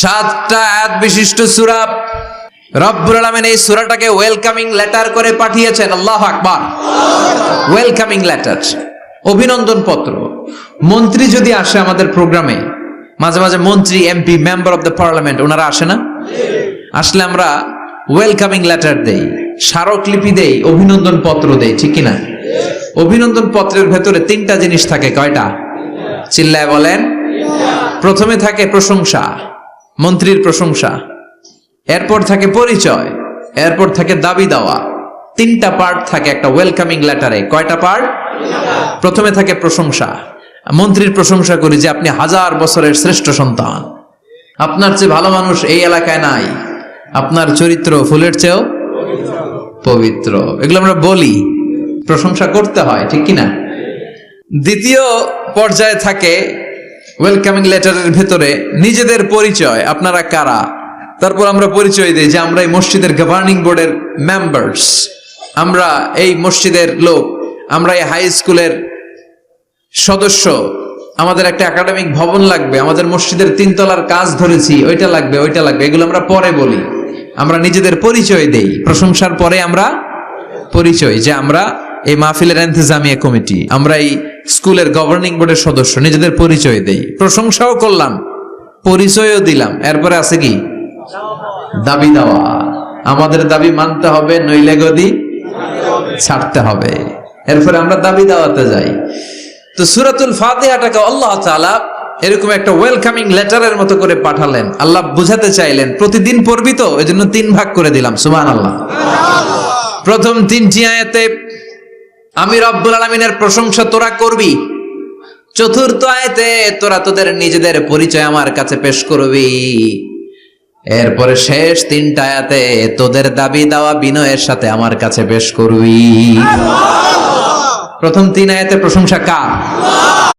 7টা আয়াত বিশিষ্ট সূরা। রব্বুল আলামিন এই সূরাটাকে ওয়েলকামিং লেটার করে পাঠিয়েছেন। আল্লাহু আকবার। ওয়েলকামিং লেটার, অভিনন্দন পত্র। মন্ত্রী যদি আসে আমাদের প্রোগ্রামে, মাঝে মাঝে মন্ত্রী, MP, member of the parliament, ওনারা আসে না? আসলে আমরা ওয়েলকামিং লেটার দেই, স্মারকলিপি দেই, অভিনন্দন পত্র দেই, ঠিক কিনা? অভিনন্দন পত্রের ভেতরে 3টা জিনিস থাকে। কয়টা? চিল্লায় বলেন। প্রথমে থাকে প্রশংসা, মন্ত্রীর প্রশংসা। এরপর থাকে পরিচয়, এরপর থাকে দাবি দেওয়া। 3টা পার্ট থাকে একটা ওয়েলকামিং লেটারে। কয়টা পার্ট? প্রথমে থাকে প্রশংসা। মন্ত্রীর প্রশংসা করি যে আপনি 1000 বছরের শ্রেষ্ঠ সন্তান, আপনার চেয়ে ভালো মানুষ এই এলাকায় নাই, আপনার চরিত্র ফুলের চেয়েও পবিত্র। এগুলো আমরা বলি, প্রশংসা করতে হয়, ঠিক কিনা? দ্বিতীয় পর্যায়ে থাকে ওয়েলকামিং লেটারের ভেতরে নিজেদের পরিচয়, আপনারা কারা। তারপর আমরা পরিচয় দিই যে আমরা এই মসজিদের গভর্নিং বোর্ডের মেম্বার্স, আমরা এই মসজিদের লোক, আমরা এই হাই স্কুলের সদস্য, আমাদের একটা একাডেমিক ভবন লাগবে, আমাদের মসজিদের 3 তলার কাজ ধরেছি, ওইটা লাগবে, ওইটা লাগবে। এগুলো আমরা পরে বলি, আমরা নিজেদের পরিচয় দেই। প্রশংসার পরে আমরা পরিচয়, যে আমরা এই মাহফিলের ইন্তেজামিয়া কমিটি, আমরা এই স্কুলের গভর্নিং বোর্ডের সদস্য, নিজেদের পরিচয় দেই। প্রশংসাও করলাম, পরিচয়ও দিলাম। এরপরে আছে কি? দাবি দেওয়া। আমাদের দাবি মানতে হবে, নইলে গদি ছাড়তে হবে। এরপরে আমরা দাবি দেওয়াতে যাই। তো সূরাতুল ফাতিহাটাকে আল্লাহ তাআলা এরকম একটা ওয়েলকামিং লেটারের মতো করে পাঠালেন। আল্লাহ বুঝাতে চাইলেন প্রতিদিন পড়বি তো, এজন্য 3 ভাগ করে দিলাম। সুবহানাল্লাহ। প্রথম 3টি আয়াতে আমি রব্বুল আলামিনের প্রশংসা তোরা করবি। চতুর্থ আয়াতে তোরা তোদের নিজেদের পরিচয় আমার কাছে পেশ করবি। এরপরে শেষ 3টা আয়াতে তোদের দাবি দেওয়া বিনয়ের সাথে আমার কাছে পেশ করবি। প্রথম 3 আয়াতে প্রশংসা কার?